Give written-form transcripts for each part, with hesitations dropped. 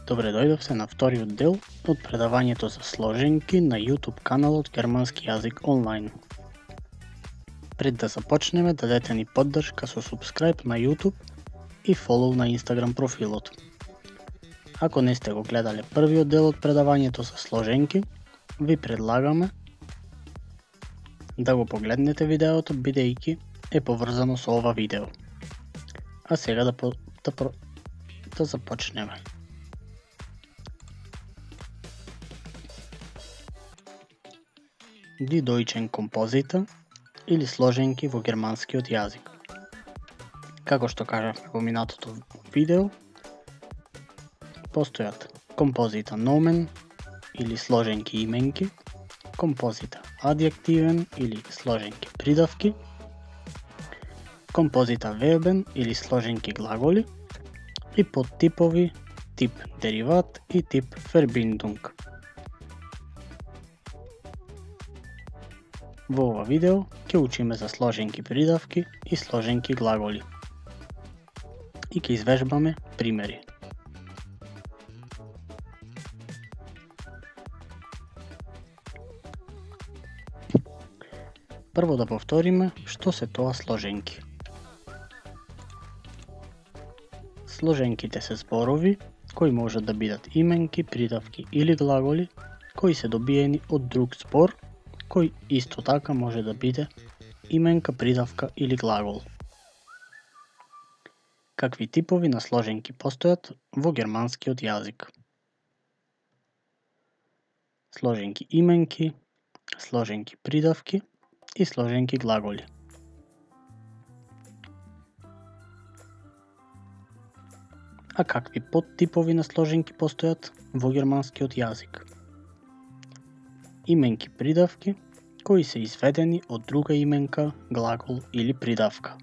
Добре дојдовте на вториот дел од предавањето за сложенки на YouTube каналот Германски јазик онлайн. Пред да започнеме, дадете ни поддршка со subscribe на YouTube и follow на Instagram профилот. Ако не сте го гледале првиот дел од предавањето за сложенки, ви предлагаме да го погледнете видеото, бидејќи е поврзано со ова видео. А сега да започнеме. Die Deutschen Composite или сложенки во германскиот јазик. Како што кажавме во минатото видео, постојат композита nomen или сложенки именки, композита адјективен или сложенки придавки, композита verben или сложенки глаголи и подтипови тип дериват и тип Verbindung. Во ова видео ќе учиме за сложенки придавки и сложенки глаголи и ќе извежбаме примери. Прво да повториме што се тоа сложенки. Сложенките се зборови кои можат да бидат именки, придавки или глаголи кои се добиени од друг збор, кој исто така може да биде именка, придавка или глагол. Какви типови на сложенки постојат во германскиот јазик? Сложенки именки, сложенки придавки и сложенки глаголи. А какви подтипови на сложенки постојат во германскиот јазик? Именки придавки кои се изведени од друга именка, глагол или придавка.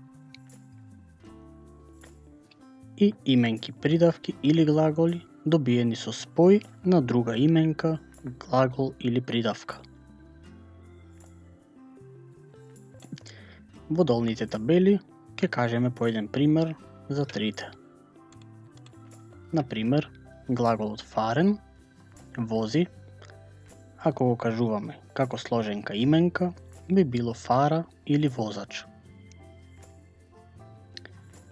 И именки придавки или глаголи добиени со спој на друга именка, глагол или придавка. Во долните табели ќе кажеме по еден пример за трите. Например, глаголот fahren, вози, ако го кажуваме како сложенка именка, би било фара или возач.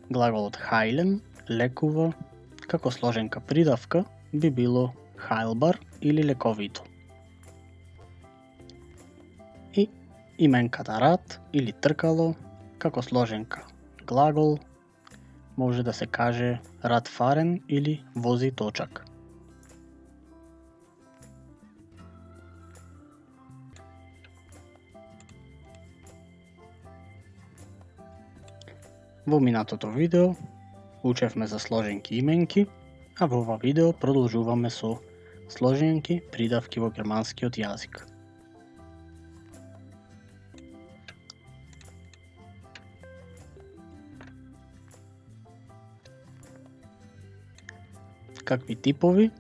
Глаголот heilen, лекува, како сложенка придавка, би било heilbar или лековито. И именката рад или тркало, како сложенка глагол, може да се каже radfahren или вози точак. Во минатото видео учевме за сложенки именки, а во ова видео продолжуваме со сложенки придавки во германскиот јазик. Какви типови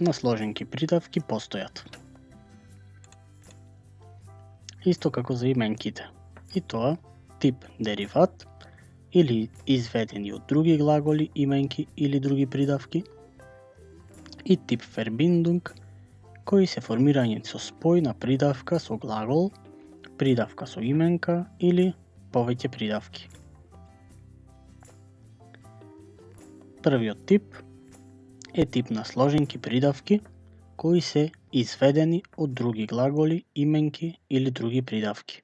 на сложенки придавки постојат? Исто како за именките, и тоа тип дериват или изведени од други глаголи, именки или други придавки, и тип Verbindung, кои се формирање со спој на придавка со глагол, придавка со именка или повеќе придавки. Првиот тип е тип на сложенки придавки кои се изведени од други глаголи, именки или други придавки.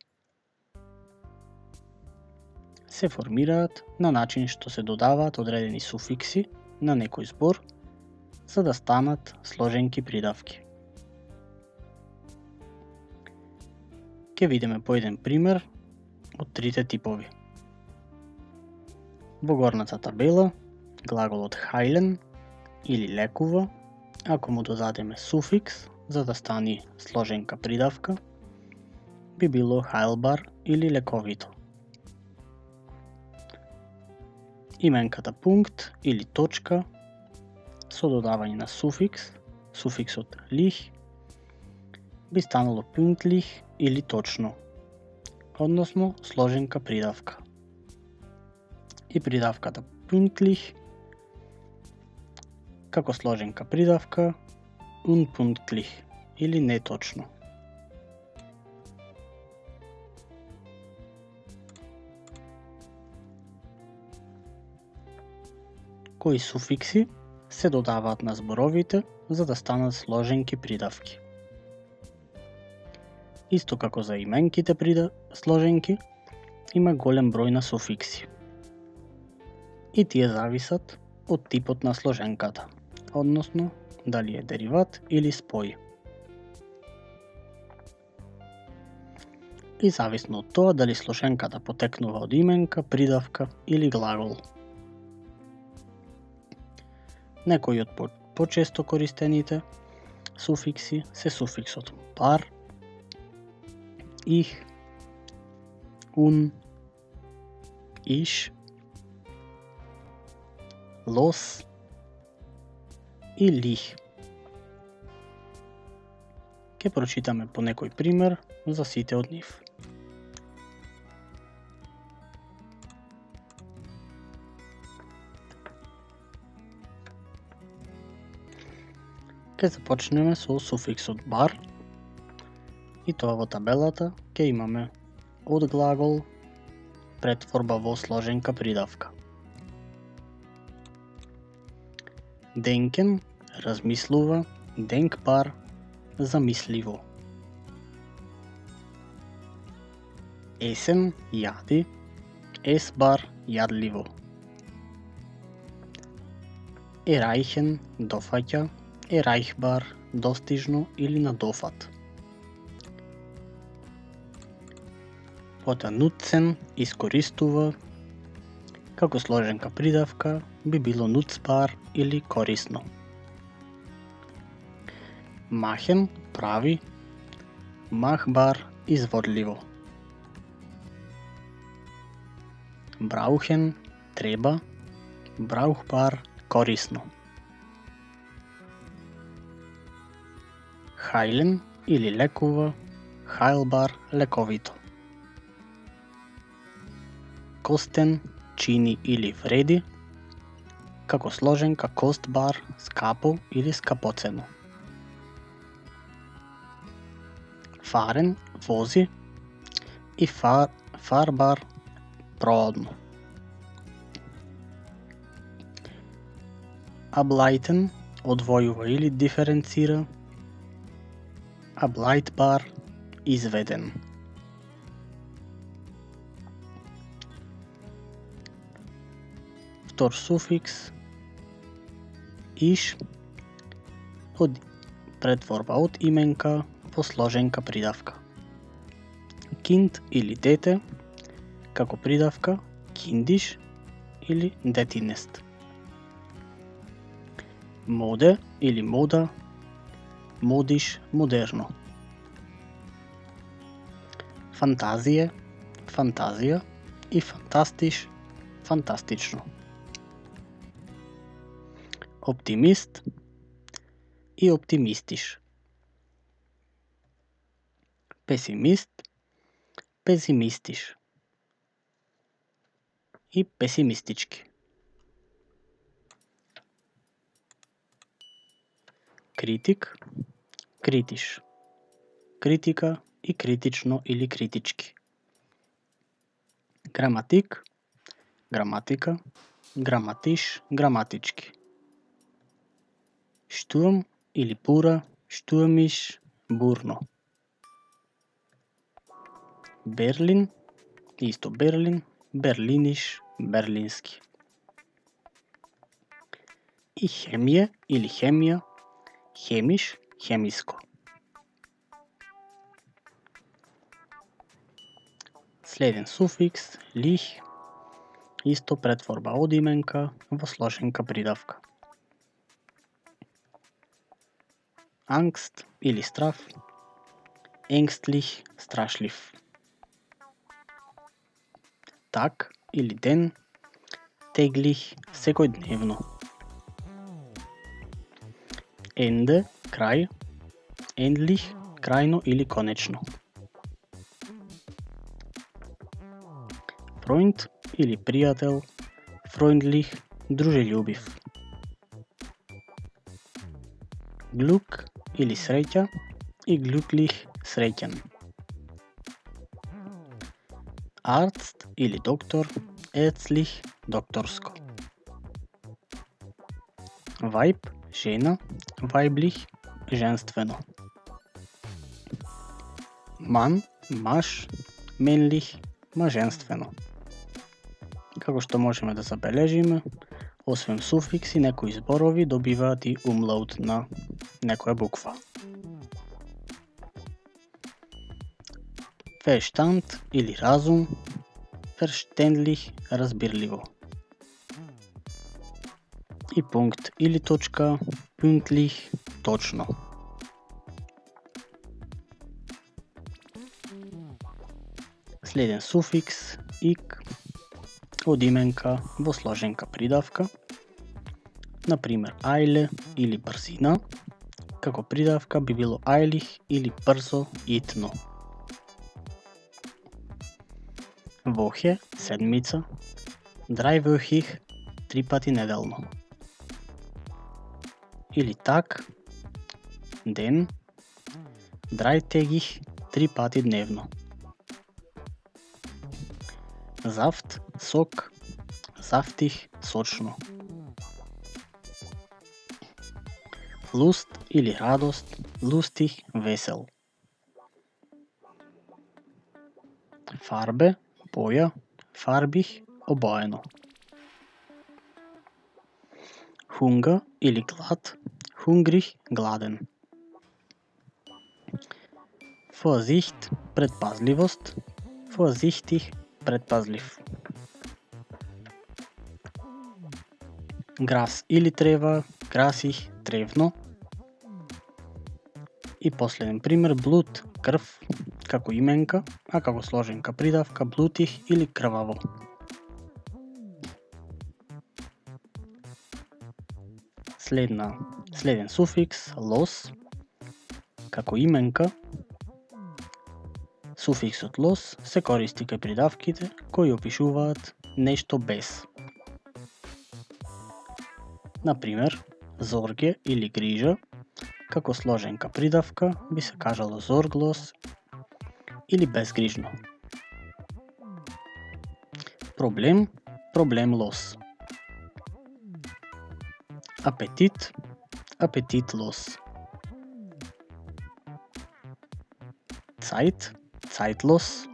Се формираат на начин што се додаваат одредени суфикси на некој збор за да станат сложенки придавки. Ќе видиме по еден пример од трите типови. Во горната табела глаголот heilen или лекува, ако му додадеме суфикс за да стане сложенка придавка, би било heilbar или лековито. Именката пункт или точка со додавање на суфикс, суфиксот lich, би станало pünktlich или точно, односно сложенка придавка. И придавката pünktlich како сложенка придавка unpunktlich или неточно. Кои суфикси се додаваат на зборовите за да станат сложенки придавки. Исто како за именките сложенки, има голем број на суфикси. И тие зависат од типот на сложенката, односно дали е дериват или спој. И зависно од тоа дали сложенката потекнува од именка, придавка или глагол. Некои од почесто користените суфикси се суфиксот par, ich, ich, los и lich. Ке прочитаме по некој пример за сите од нив. Ке започнеме со суфиксот bar и тоа во табелата ке имаме од глагол претворба во сложенка придавка. Denken, размислува, denkbar, замисливо. Essen, јади, essbar, јадливо. Erreichen, дофаќа, erreichbar, достижно или на дофат. Пота nutzen, искористува, како сложенка придавка би било nutzbar или корисно. Machen, прави, machbar, изводливо. Brauchen, треба, brauchbar, корисно. Heilen или лекува, heilbar, лековито. Kosten, чини или вреди, како сложенка kostbar, скапо или скапоцено. Fahren, вози и fahrbar, проодно. Ableiten, одвојува или диференцира, ableitbar, изведен. Втор суфикс иш од претворба од именка во сложенка придавка. Kind или дете како придавка kindisch или детинест. Моде или мода, модиш, модерно. Фантазија, фантазија и фантастиш, фантастично. Оптимист и оптимистиш. Песимист, песимистиш и песимистички. Критик, критиш, критика и критично или критички. Граматик, граматика, граматиш, граматички. Штурм или бура, штурмиш, бурно. Берлин, исто Берлин, берлиниш, берлински. И хемија или хемија, хемиш, хемиско. Следен суфикс, лих, исто претворба од именка во сложенка придавка. Angst или страв, ängstlich, страшлив. Так или ден, täglich, секојдневно. Ende, крај, endlich, крајно или конечно. Freund или пријател, freundlich, дружелюбив. glück или среќа и glücklich среќен. Arzt или доктор, ärztlich докторско. Weib жена, weiblich женствено. Ман маж, männlich маженствено. Како што можеме да забележиме, освен суфикси, некои зборови добиваат и умлаут на некоја буква. Verstand или разум, verständlich разбирливо. И пункт или точка, pünktlich точно. Следен суфикс ик од именка во сложенка придавка, например eile или брзина, како придавка би било eilig или брзо, итно. Woche, седмица, dreiwöchig, 3 пати неделно. Или так, ден, dreitägig, 3 пати дневно. Saft, сок, saftig, сочно. Lust или радост, lustig, весел. Farbe, боја, farbig, обоено. Hunger или глад, hungrig, гладен. Vorsicht, предпазливост, vorsichtig, предпазлив. Грас или трева, grasig, тревно. И последен пример, блуд, крв, како именка, а како сложенка придавка, blutig или крваво. Следен суфикс, los, како именка. Суфиксот los се користи кај придавките кои опишуваат нешто без. Например, зорге или грижа, како сложенка придавка би се кажало sorglos или безгрижно. Проблем, problemlos. Апетит, appetitlos. Zeit, zeitlos.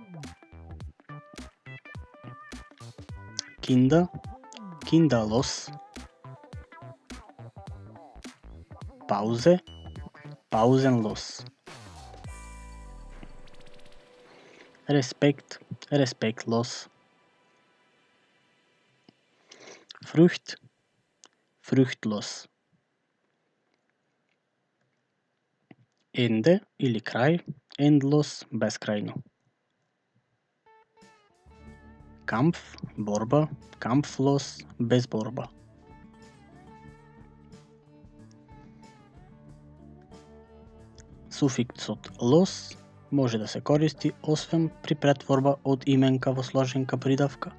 Kinder, kinderlos. Pause, pausenlos. Respekt, respektlos. Frucht, fruchtlos. Ende или крај, endlos, безкрајно. Kampf, борба, kampflos, без борба. Суфиксот los може да се користи освен при претворба од именка во сложенка придавка,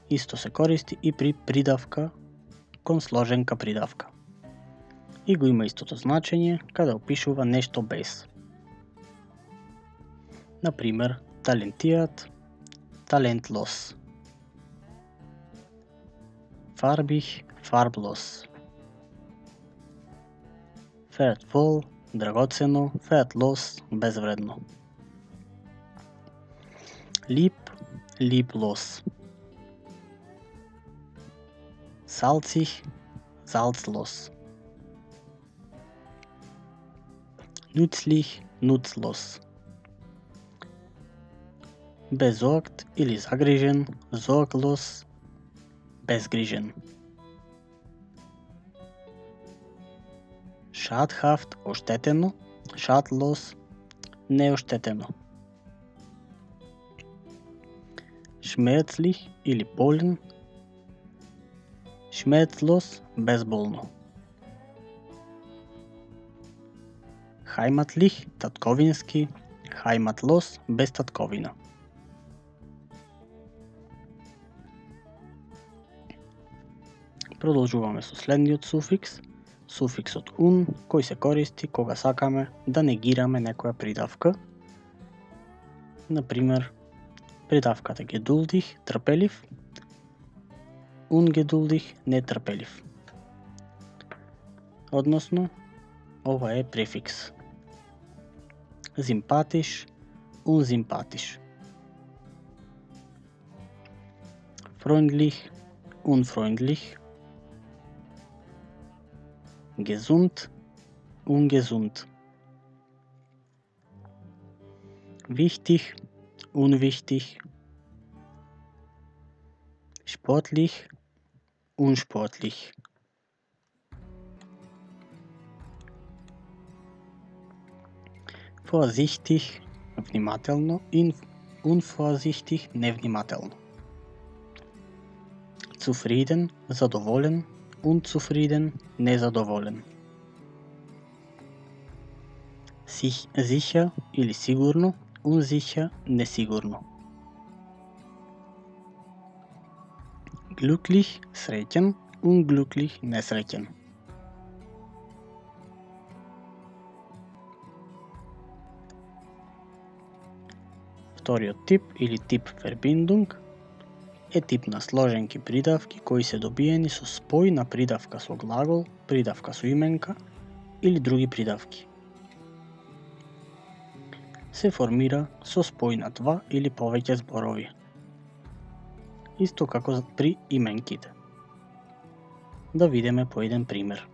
исто се користи и при придавка кон сложенка придавка. И го има истото значење када опишува нешто без. Например, talentiert, talentlos. Farbig, farblos. Wertvoll, драгоцено, wertlos, безвредно. Lieb, lieblos. Salzig, salzlos. Nützlich, nutzlos. Besorgt или загрижен, sorglos, безгрижен. Schadhaft, ощетено, schadlos, неощетено. Schmerzlich или болен, schmerzlos, безболно. Heimatlich, татковински, heimatlos, без татковина. Продолжуваме со следниот суфикс, суфиксот un, кој се користи кога сакаме да негираме некоја придавка. Например, придавката geduldig, трпелив, ungeduldig, нетрпелив. Односно, ова е префикс. Sympathisch, unsympathisch. Freundlich, unfreundlich. Gesund, ungesund. Wichtig, unwichtig. Sportlich, unsportlich. Vorsichtig, внимателно, и unvorsichtig, невнимателно. Zufrieden, задоволен, unzufrieden, незадоволен. Sicher или сигурно, unsicher, несигурно. Glücklich, среќен, unglücklich, несреќен. Вториот тип или тип Verbindung е тип на сложенки придавки кои се добиени со спој на придавка со глагол, придавка со именка или други придавки. Се формира со спој на два или повеќе зборови. Исто како при именките. Да видиме по еден пример.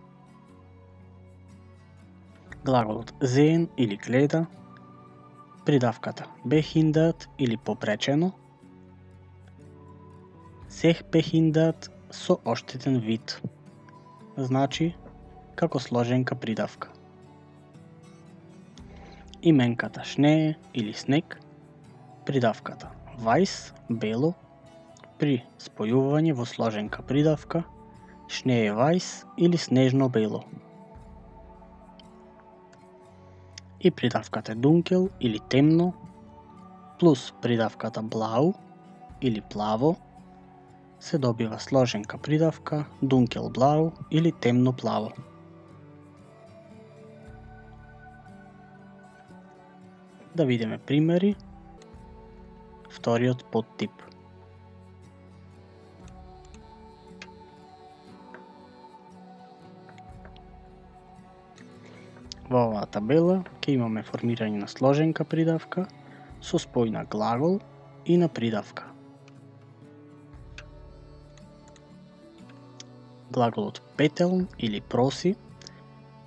Глаголот sehen или гледа, придавката behindert или попречено, sich behindert со оштетен вид, значи како сложенка придавка. Именката Schnee или снег, придавката weiß, бело, при спојување во сложенка придавка Schnee weiß или снежно бело. И придавката dunkel или темно, плюс придавката blau или плаво, се добива сложенка придавка dunkelblau или темно плаво. Да видиме примери. Вториот подтип. Во оваа табела ќе имаме формирање на сложенка придавка со спој на глагол и на придавка. Глаголот петелн или проси,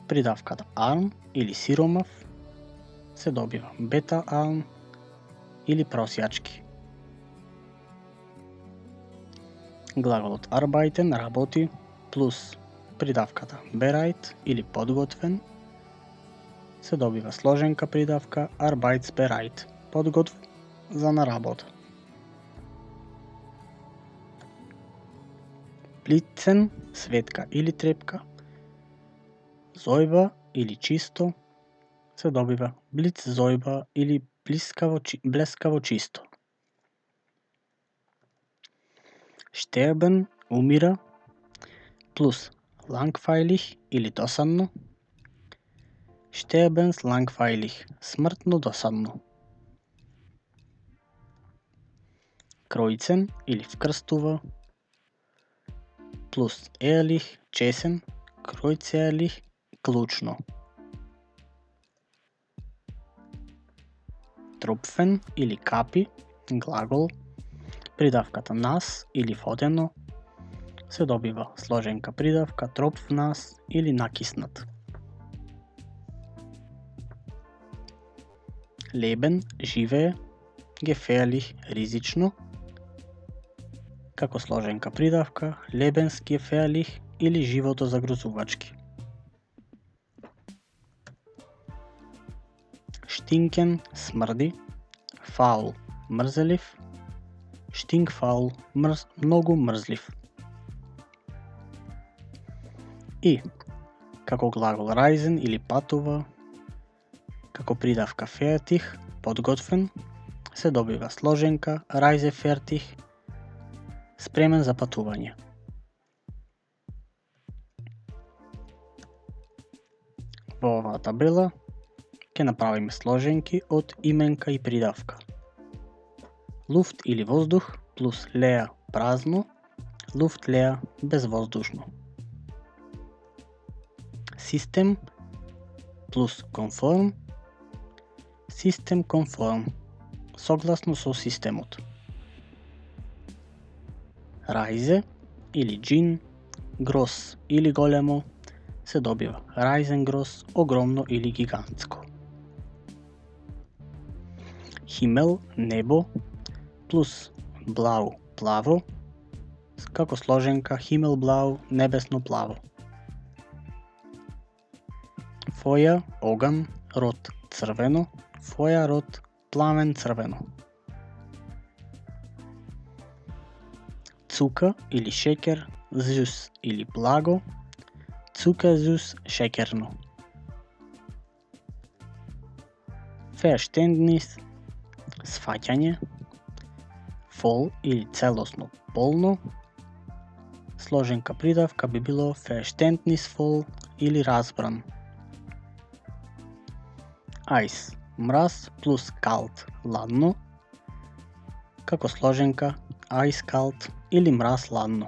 придавката arm или сиромав, се добива бета arm или просјачки. Глаголот arbeiten работи плюс придавката bereit или подготвен, се добива сложенка придавка arbeitsbereit, подготв за на работа. Blitzen, светка или трепка, зојба или чисто, се добива blitzsäuber или блескаво чисто. Sterben, умира, плюс langweilig или досадно, sterbenslangweilig, смртно досадно. Kreuzen или вкрстува, плюс ehrlich, чесен, kreuzehrlich, клучно. Tropfen или капи, глагол, придавката нас или водено, се добива сложенка придавка tropfnass или накиснат. Leben, живее, gefährlich, ризично, како сложенка придавка lebensgefährlich или животозагрозувачки. Stinken, смрди, faul, мрзелив, stinkfaul, многу мрзлив. И, како глагол reisen или патува, како придавка fertig, подготвен, се добива сложенка reisefertig, спремен за патување. Во оваа табела ќе направиме сложенки од именка и придавка. Луфт или воздух плюс леа празно, луфт леа безвоздушно. Систем плюс конформ, систем конформ, согласно со системот. Рајзе или джин, грос или големо, се добива рајзен грос, огромно или гигантско. Химел, небо, плюс блау, плаво, како сложенка химел блау, небесно плаво. Фоја, оган, род, црвено, фоја, род, пламен црвено. Цука или шекер, зус или благо, цука зус шекерно. Verständnis, сфаќање, фол или целосно полно, сложенка придавка би било verständnisvoll или разбран. Айс, мраз плюс калт, ладно, како сложенка айс калт или мраз ладно.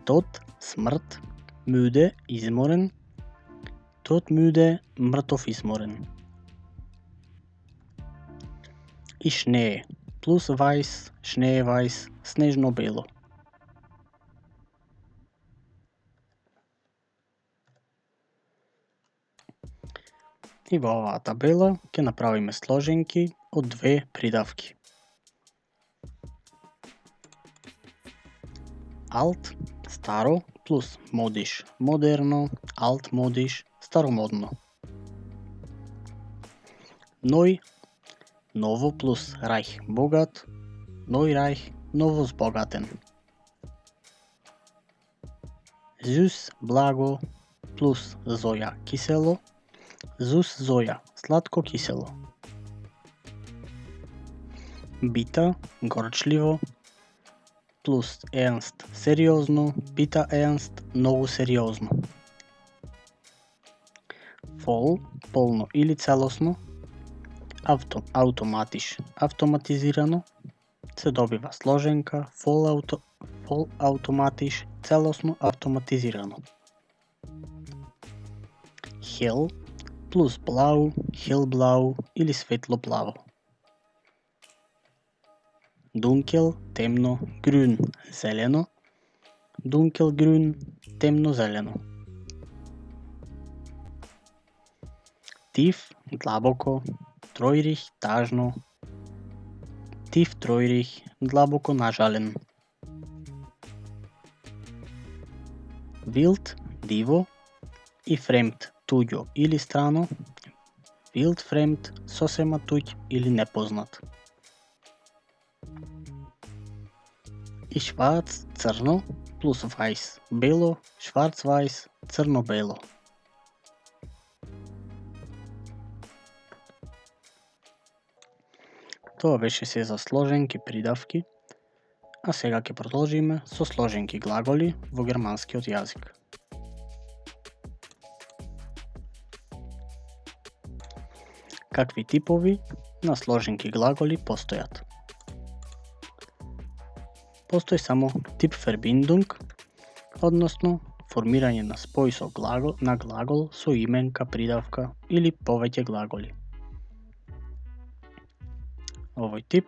Тот, смрт, муде, изморен, тот муде, мртов изморен. И шнее, плюс вајс, шнее вајс, снежно бело. И во оваа табела ќе направиме сложенки од две придавки. Алт, старо, плюс модиш, модерно, алт модиш, старомодно. Ној, ново плюс рајх, богат, ној рајх, ново збогатен. Зус, благо, плюс зоја, кисело, зус зоја, сладко кисело. Бита, горчливо, плюс ернст, сериозно, бита ернст, многу сериозно. Фол, полно или целосно, автоматиш, автоматизирано, се добива сложенка фол автоматиш, целосно автоматизирано. Хел плюс блау, хелблау или светло плаво. Дункел, темно, грун, зелено, дункел грун, темно зелено. Тиф, длабоко, тројрих, тажно, тиф тројрих, длабоко нажален. Вилд, диво, и фремд, туѓо или страно, вилд фремд, сосема туѓ или непознат. И шварц, црно, плюс вајс, бело, шварц вајс, црно-бело. Тоа беше се за сложенки придавки, а сега ќе продолжиме со сложенки глаголи во германскиот јазик. Какви типови на сложенки глаголи постојат? Постои само тип Verbindung, односно формирање на спој со глагол со именка, придавка или повеќе глаголи. Овој тип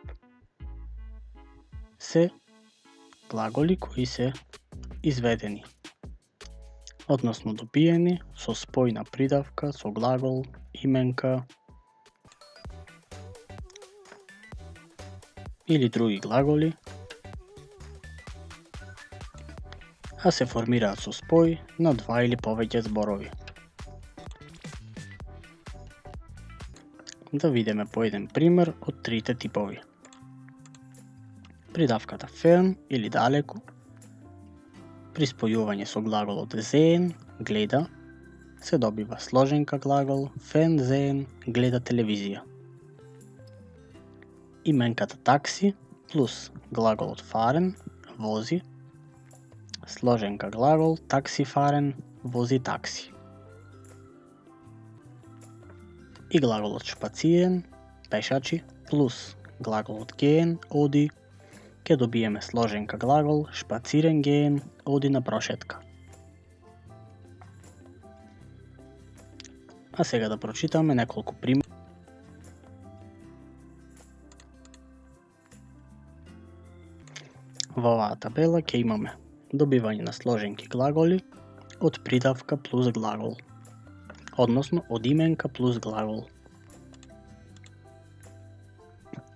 се глаголи кои се изведени, односно добиени со спој на придавка со глагол, именка или други глаголи, а се формираат со спој на два или повеќе зборови. Да видиме по еден пример од трите типови. Придавката fern или далеку, при спојување со глаголот sehen, гледа, се добива сложенка глагол fernsehen, гледа телевизија. Именката такси плюс глаголот fahren, вози, сложенка глагол taxi fahren, вози такси. И глаголот шпацирен, пешачи, плюс глаголот геен, оди, ќе добиеме сложенка глагол шпацирен геен, оди на прошетка. А сега да прочитаме неколку примери. Во оваа табела ќе имаме добивање на сложенки глаголи од придавка плюс глагол, односно од именка плюс глагол.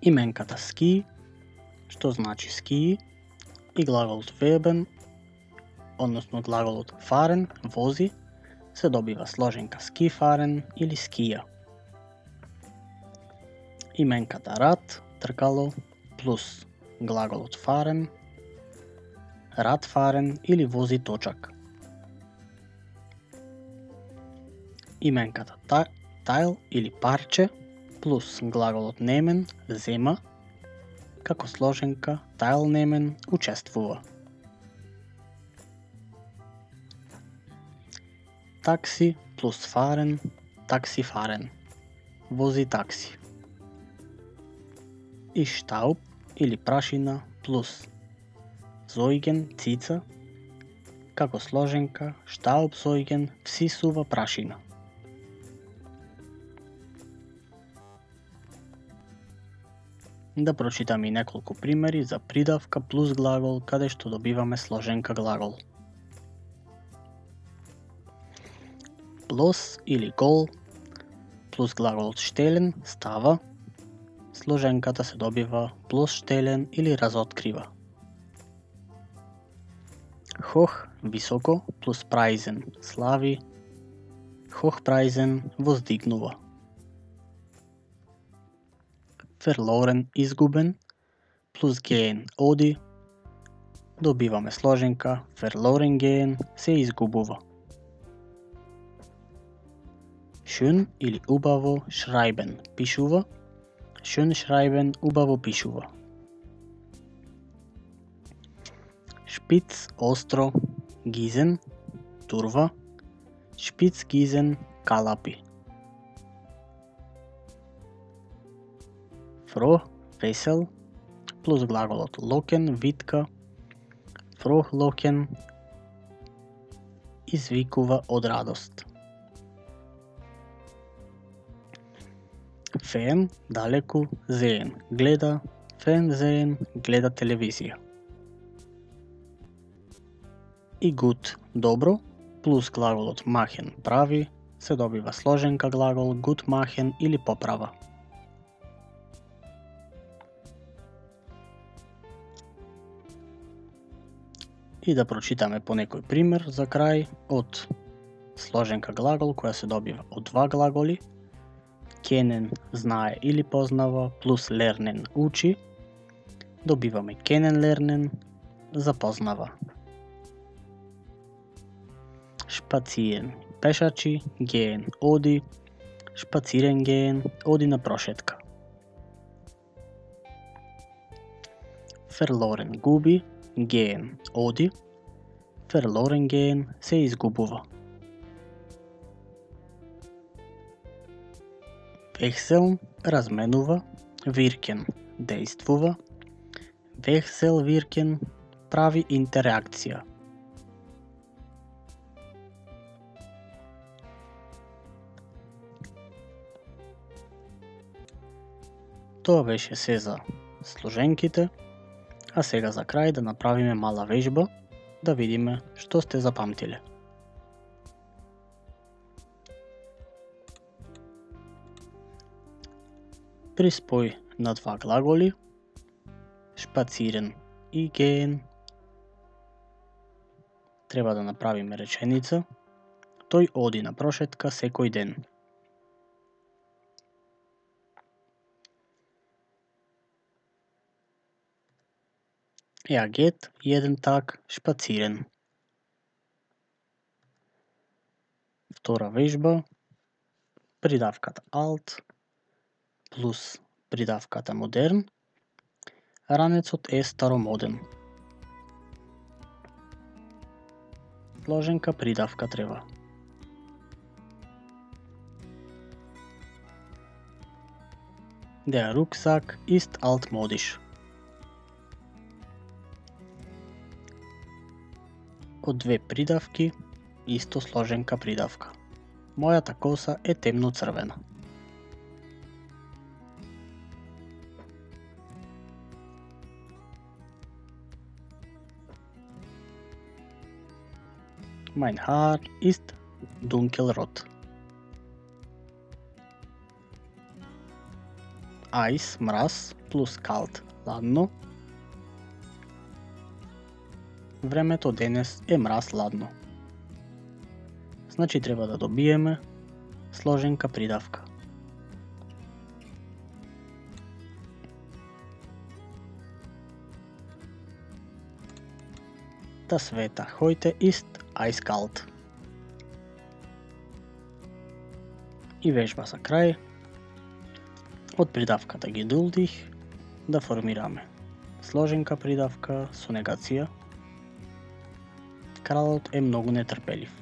Именката ски, што значи ски, и глаголот вебен, односно глаголот фарен, вози, се добива сложенка ски фарен или скија. Именката рад, тркало, плюс глаголот фарен, рад фарен или вози точак. Именката тайл или парче, плюс глаголот немен, зема, како сложенка тайл немен, учествува. Такси плюс фарен, такси фарен, вози такси. И штауп или прашина плюс зојген, цица, како сложенка штауп зојген, всисува прашина. Да прочитаме и неколку примери за придавка плюс глагол, каде што добиваме сложенка глагол. Блос или гол плюс глаголот штелен става, сложенката се добива блосштелен или разоткрива. Хох високо плюс прајзен слави, хохпрајзен воздигнува. Ферлорен изгубен плюс геен оди, добиваме сложенка ферлорен геен се изгубува. Шун или убаво шрајбен пишува, шун шрајбен убаво пишува. Шпиц остро гизен турва, шпиц гизен калапи. Фрох весел плюс глаголот локен витка, фрох локен извикува од радост. Фен далеку зеен гледа, фен зеен гледа телевизија. И гуд добро плюс глаголот махен прави, се добива сложенка глагол гуд махен или поправа. И да прочитаме по некој пример за крај од сложенка глагол која се добива од два глаголи. Кенен знае или познава плюс лернен учи, добиваме кенен лернен запознава. Шпациен пешачи, геен оди, шпацирен геен оди на прошетка. Ферлорен губи, геен оди, ферлорен геен се изгубува. Вехсел разменува, виркен действува, вехсел виркен прави интеракција. Тоа беше се за сложенките, а сега за крај да направиме мала вежба, да видиме што сте запамтиле. При спој на два глаголи, шпацирен и геен, треба да направиме реченица, тој оди на прошетка секој ден. Er geht jeden Tag spazieren. Втора вежба, придавката alt плюс придавката модерн, ранецот е старомоден. Сложенка придавка треба. Der Rucksack ist altmodisch. Од две придавки, исто сложенка придавка. Мојата коса е темно црвена. Mein Haar ist dunkelrot. Eis, мраз, плюс калт, ладно. Времето денес е мраз ладно. Значи треба да добиеме сложенка придавка. Das Wetter heute ist eiskalt. И вежба за крај. Од придавката geduldig да формираме сложенка придавка со негација. Кралот е многу нетрпелив.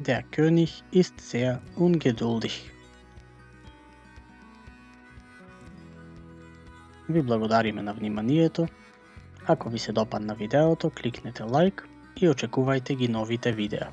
Der König ist sehr ungeduldig. Ви благодариме на вниманието. Ако ви се допадна видеото, кликнете лайк и очекувајте ги новите видеа.